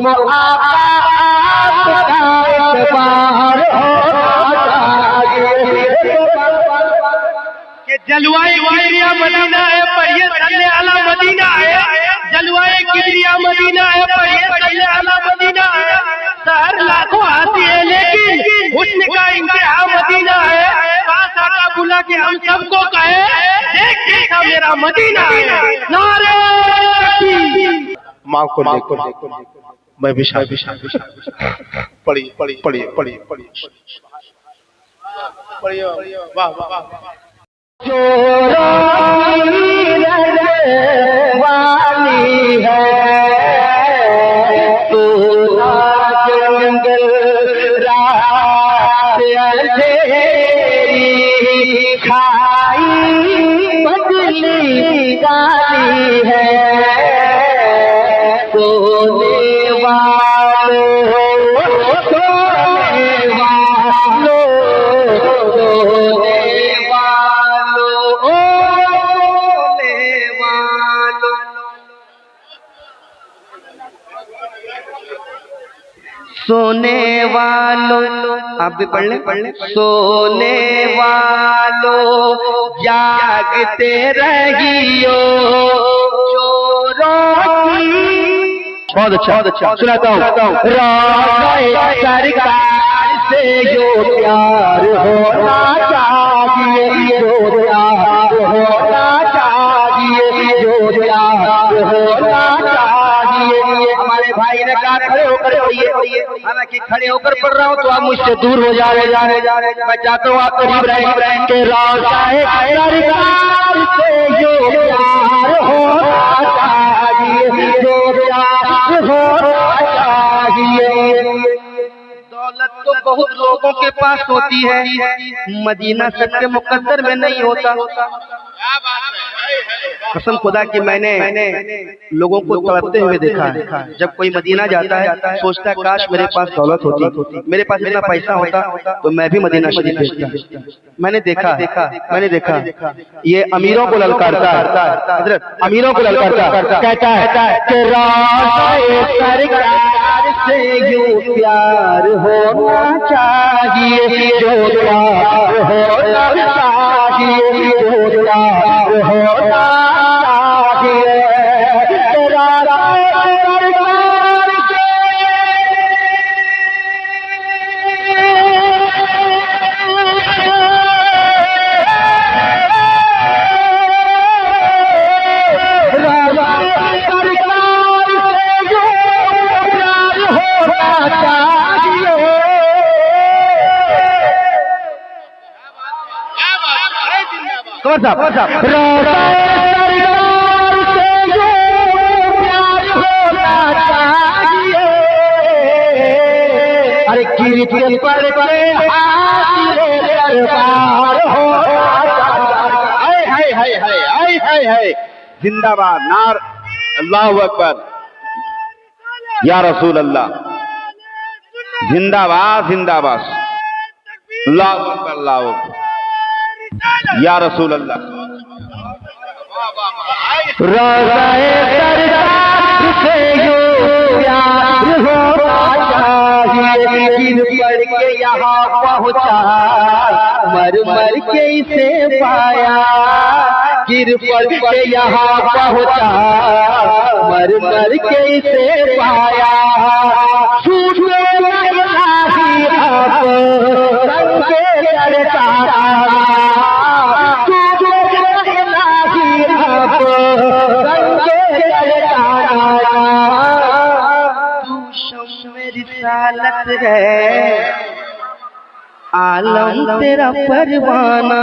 आका आपका इतबार होना चाहिए। जलवाए किबरिया मदीना है, पढ़िए सल्ले अला मदीना है। जलवाए किबरिया मदीना है, पढ़िए सल्ले अला मदीना है। शहर लाखों आती है लेकिन हुस्न का इंतहा मदीना है। पास आका बुला के हम सबको कहे, देख कैसा मेरा मदीना है। नारे माँ को देखो मैं विशाल पढ़िए पढ़िए पढ़िए पढ़िए पढ़िए पढ़िए वाह वाह जो वाली है तो जंगल रात अंधेरी खाई बदली गाली है सोने वालों सोने वालों, आप भी पढ़ लें। सोने वालों जागते रहियो चोरों की। बहुत अच्छा सुनाता हूँ। सरकार से जो प्यार होना चाहिए, जो प्यार होना चाहिए, जो प्यार होना चाहिए। हमारे भाई ने कहा खड़े होकर पढ़िए। हालांकि खड़े होकर पढ़ रहा हूँ तो आप मुझसे दूर हो जा रहे। मैं चाहता हूँ आप करीब रहें के सरकार से जो प्यार होना चाहिए, जो प्यार होना चाहिए। दौलत तो बहुत लोगों के पास होती है, मदीना सबके मुकद्दर में नहीं होता। कसम खुदा की मैंने लोगों को तड़पते हुए देखा है। जब कोई मदीना जाता है सोचता काश मेरे पास दौलत होती, मेरे पास इतना पैसा होता तो मैं भी मदीना शरीफ भेजता। मैंने देखा ये अमीरों को ललकारता है, हजरत अमीरों को ललकारता कहता है कि सरकार से यूं प्यार होना चाहिए, जो प्यार होना चाहिए, जो प्यार होना चाहिए। सरकार से जो प्यार होना चाहिए। अरे कीर्ति पर दरबार होना चाहिए। जिंदाबाद नार अल्लाह अकबर या रसूल अल्लाह। जिंदाबाद जिंदाबाद अल्लाह अकबर अल्लाह अकबर या रसूल अल्लाह। रोज़ाए सरकार से जो प्यार होना चाहिए। गिर पड़ के यहाँ पहुँचा, मर के इसे पाया। गिर पड़ के यहाँ पहुँचा, मर के इसे पाया। छूटे नहीं आप संगे लड़ता रिसालत है, आलम तेरा परवाना।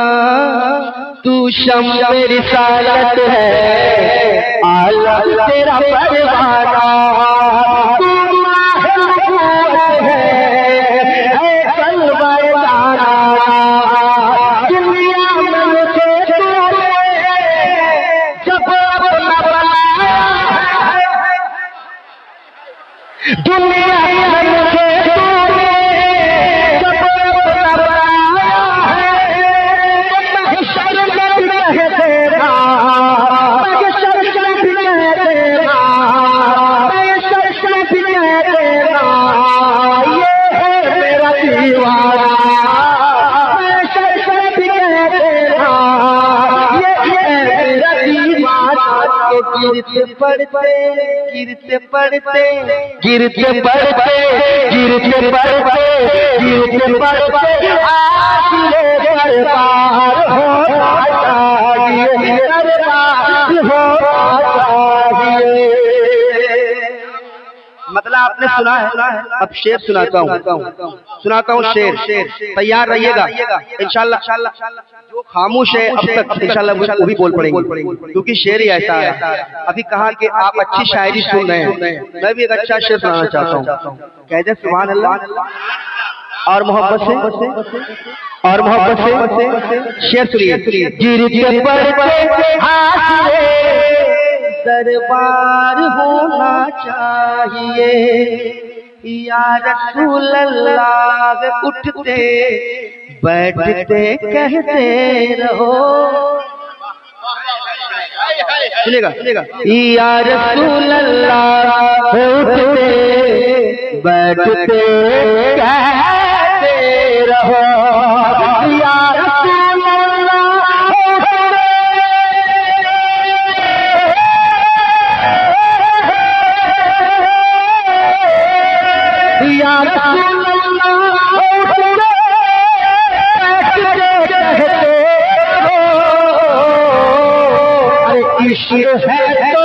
तू शम्स रिसालत है, आलम तेरा परवाना। तू महबूब है कल्बे दाना। दुनिया में से जब अपना बनाया, दुनिया गिरते पड़ते गिरते पड़ते गिरते पड़ते गिरते पड़ते गिरते पड़ते आखिरे दरबार होना चाहिए, दरबार होना चाहिए। मतलब आपने सुना है, अब शेर सुनाता हूँ शेर। तैयार रहिएगा इंशाल्लाह। जो खामोश है अब तक इंशाल्लाह वो भी बोल पड़ेंगे, क्योंकि शेर ही ऐसा है। अभी कहा कि आप अच्छी शायरी सुन रहे हैं, मैं भी एक अच्छा शेर सुनाना चाहता हूँ। कहते सुभान अल्लाह। और मोहब्बत से शेर सुनिए। गिरते पड़ते हाशिरे दरबार होना चाहिए, या रसूल अल्लाह उठते बैठते कहते रहो। सुनेगा या रसूल अल्लाह उठते बैठते कहते रहो, या रसूल इश्क है तो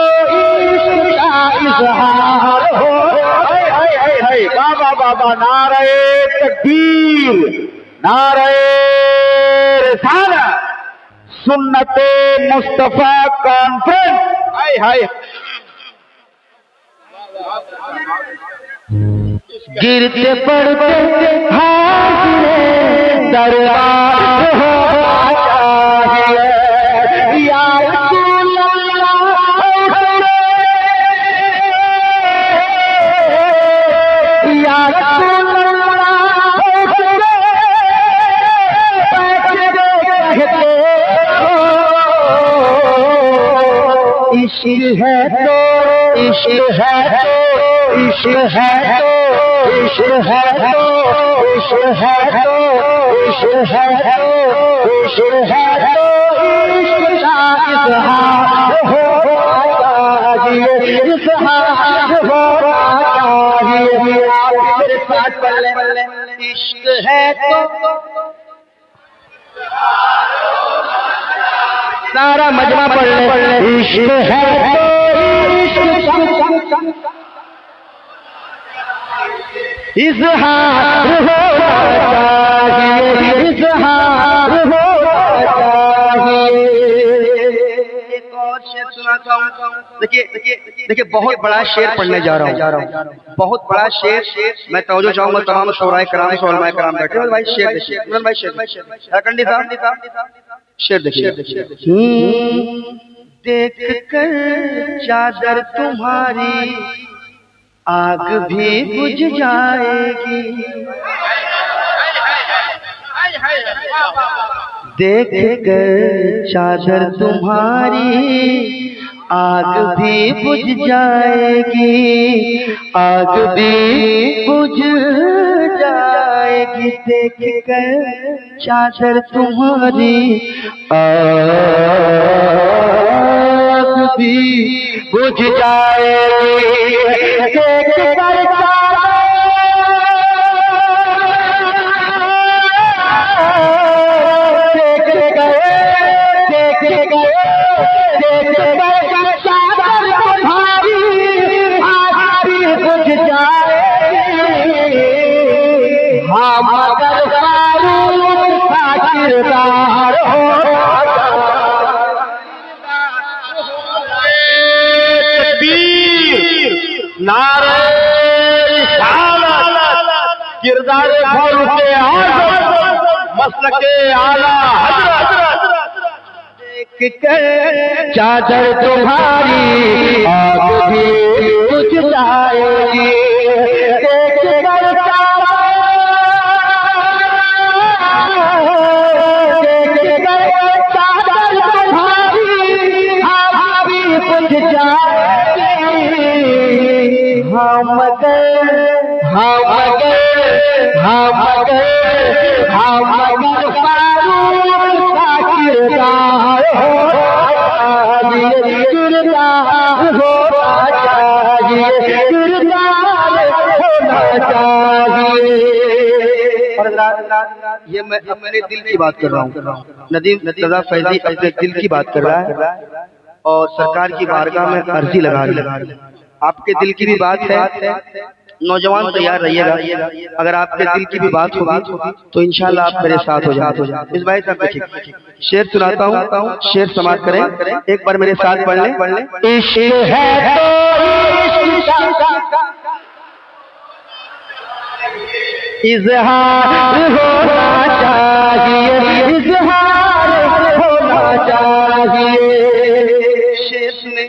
इश्क का इजहार हो। बाबा बाबा नारे तकबीर, नारे रिसालत, सुन्नते मुस्तफा कॉन्फ्रेंस। हाय हाय। गिरते पड़ते हाशिरे दरबार होना चाहिए, या रसूल अल्लाह या रसूल अल्लाह कहते हो। इश्क है तो इश्क है तो इश्क है तो इश्क है तो इश्क है तो इश्क है तो इश्क है तो इश्क का इजहार होना चाहिए, इजहार होना चाहिए। आप मेरे साथ पढ़ लें। इश्क है तो सारा मजमा पढ़ ले। इश्क है तो इश्क इजहार होना चाहिए, इजहार होना चाहिए। एक और शेर सुनाता हूँ। देखिए बहुत बड़ा शेर पढ़ने जा रहा हूँ, बहुत बड़ा शेर। मैं तवज्जो चाहूंगा तमाम शोराए कराम से उलमाए कराम बैठे हैं। भाई शेर देखिए, भाई शेर कंडी साहब शेर देखिए। देख कर चादर तुम्हारी आग भी बुझ जाएगी, देख कर चादर तुम्हारी आग भी बुझ जाएगी, आग भी बुझ जाएगी। देख कर चादर तुम्हारी आग भी बुझ जाएगी, देख कर मगर फारूक का किरदार हो। तकबीर, नारे रिसालत, किरदार फारूक आज़म, मसलके आला हज़रत। देख कर चादर तुम्हारी आग भी बुझ जाएगी, देख कर मगर फारूक का किरदार हो, किरदार ये मैं अपने दिल की बात कर रहा हूँ। नदीम रजा फैजी अपने दिल की बात कर रहा है और सरकार की बारगाह में अर्जी लगा रहा है। आपके दिल की भी बात है, नौजवान तैयार रहिएगा। अगर आपके दिल की भी बात होगी तो इंशाल्लाह आप मेरे साथ हो जाए। इस भाई साहब देखिए, शेर सुनाता हूँ, शेर समाप्त करें, एक बार मेरे साथ पढ़ लें। इश्क है तो इज़हार होना चाहिए, इज़हार होना चाहिए। शेर सुने,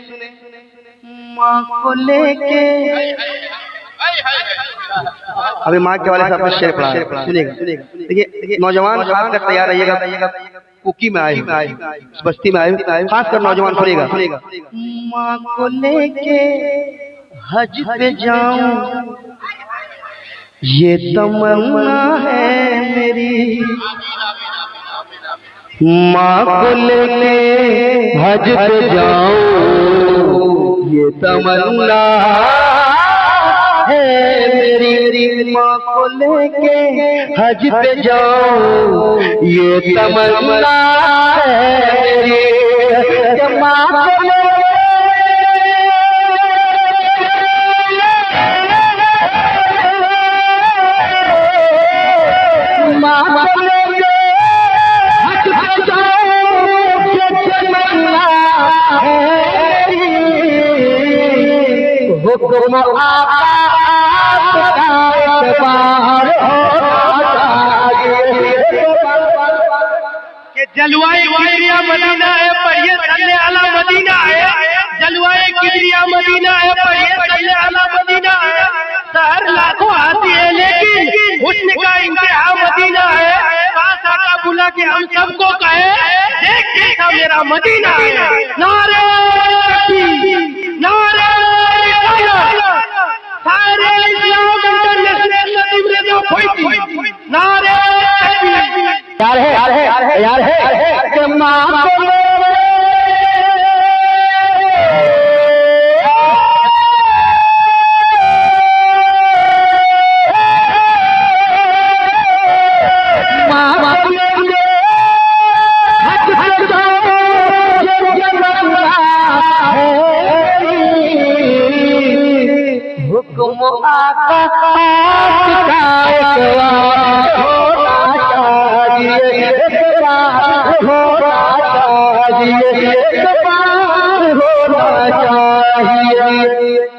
माँ को लेके, अभी माँ के वाले साहब शेर पढ़ा, सुनिएगा। देखिए नौजवान खासकर तैयार रहिएगा, कुकी में आए, बस्ती में आए, खासकर नौजवान सुनिएगा। माँ को लेके हज पे जाऊं ये तमन्ना है मेरी, माँ को लेके हज पे जाऊं ये तमन्ना है मेरी, माँ को लेके हज पे जाऊं ये तमन्ना है मेरी, माँ को हुक्म के जलवाए किबरिया मदीना है, पढ़िए सल्ले अला मदीना है। जलवाए किबरिया मदीना है, पढ़िए सल्ले अला मदीना है। शहर लाखों आती है लेकिन हुस्न का इंतहा मदीना है। पास आका बुला के हम सबको कहे, देख कैसा मेरा मदीना है। नारे तकबीर, नारे रिसालत, सारे इस्लाम इंटरनेशनल नदीम रजा फैजी, नारे तकबीर। यार है कि माँ को हुक्म आका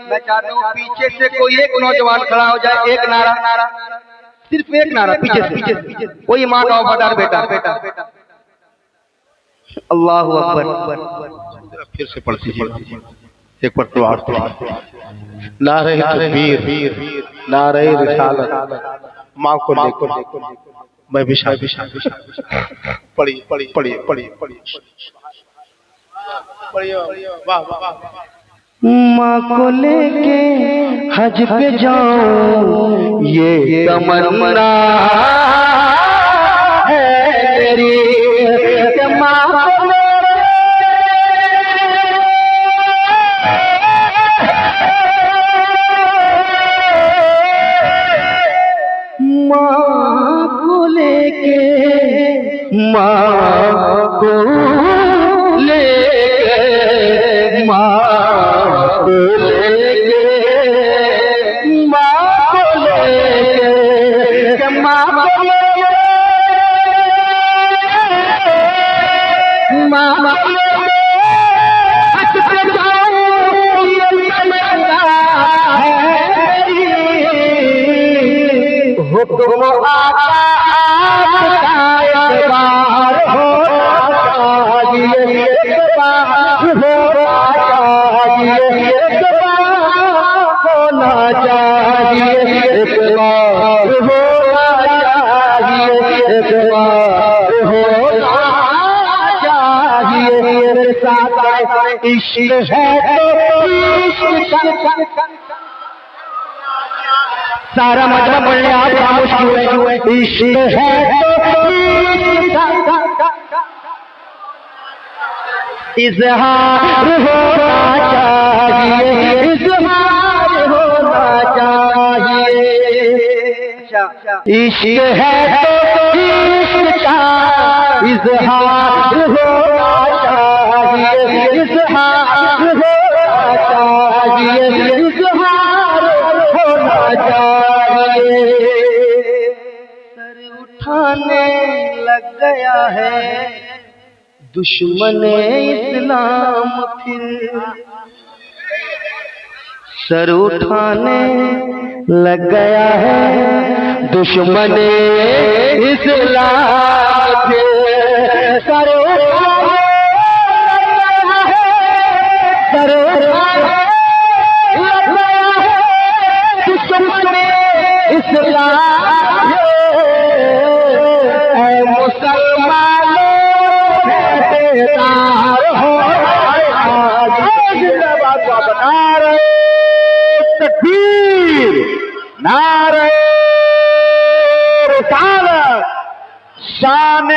मैं चाहता हूँ पीछे से कोई एक नौजवान खड़ा हो जाए, एक नारा, सिर्फ एक नारा पीछे से, कोई माँ का वफादार बेटा। अल्लाहु अकबर। फिर से पढ़ दीजिए एक बार तो नारे तकबीर, नारे रिसालत, माँ को लेकर मैं विशाल पढ़िए वाह वाह। माँ को लेके हज पे जाऊं ये तमन्ना है मेरी, माँ को लेके, माँ को लेके, माँ को लेके, माँ को लेके, माँ को लेके, माँ को लेके हज पे जाऊं ये तमन्ना है मेरी, हुक्म आका बार होना चाहिए, एक बार होना चाहिए, एक बार होना चाहिए, एक बार होना चाहिए। मेरे साथ इश्क है तो इश्क सारा मतलब पढ़ने आप खामोश क्यों है? इश्क है तो इज़हार होना चाहिए, इज़हार होना चाहिए। इश्क है तो इश्क का इजहार होना चाहिए, इजहार होना चाहिए, इजहार होना चाहिए। सर उठाने लग गया है दुश्मन इस्लाम फिर, सर उठाने लग गया है दुश्मन इस्लाम पे, सर उठाने लग गया है, सर उठाने लग गया है दुश्मन इस्लाम पे। ऐ मुसलमानों बेदार हो आज, जिंदाबाद का बता रहे तकबीर, नारे रिसालत, शान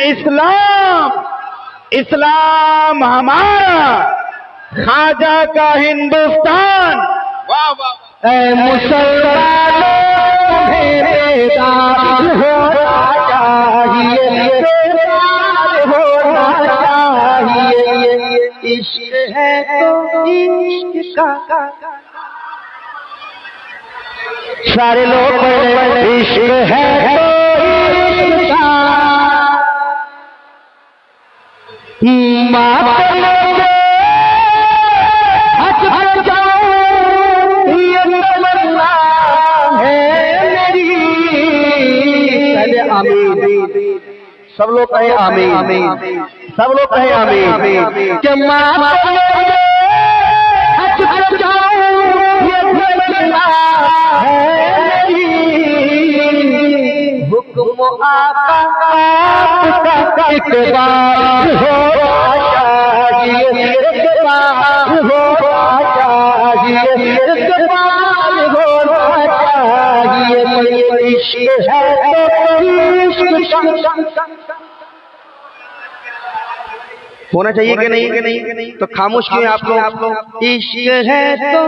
इस्लाम, इस्लाम हमारा, ख्वाजा का हिंदुस्तान। वाह वाह। ऐ मुसलमानों बेदार होना चाहिए, बेदार होना चाहिए। इश्क है तो इश्क का सारे लोग पढ़े, इश्क है तो इश्क का मातम से हट हट जाओ, ये तमन्ना है मेरी। पहले आमीन, सब लोग कहे आमीन, सब लोग कहे आमीन। कि मातम से हट हट जाओ, ये तमन्ना हुक्म आका आपका इकबाल होना चाहिए, इकबाल होना चाहिए, इकबाल होना चाहिए। इश्क है तो इश्क होना चाहिए कि नहीं? तो खामोश क्यों आप लोग? इश्क है तो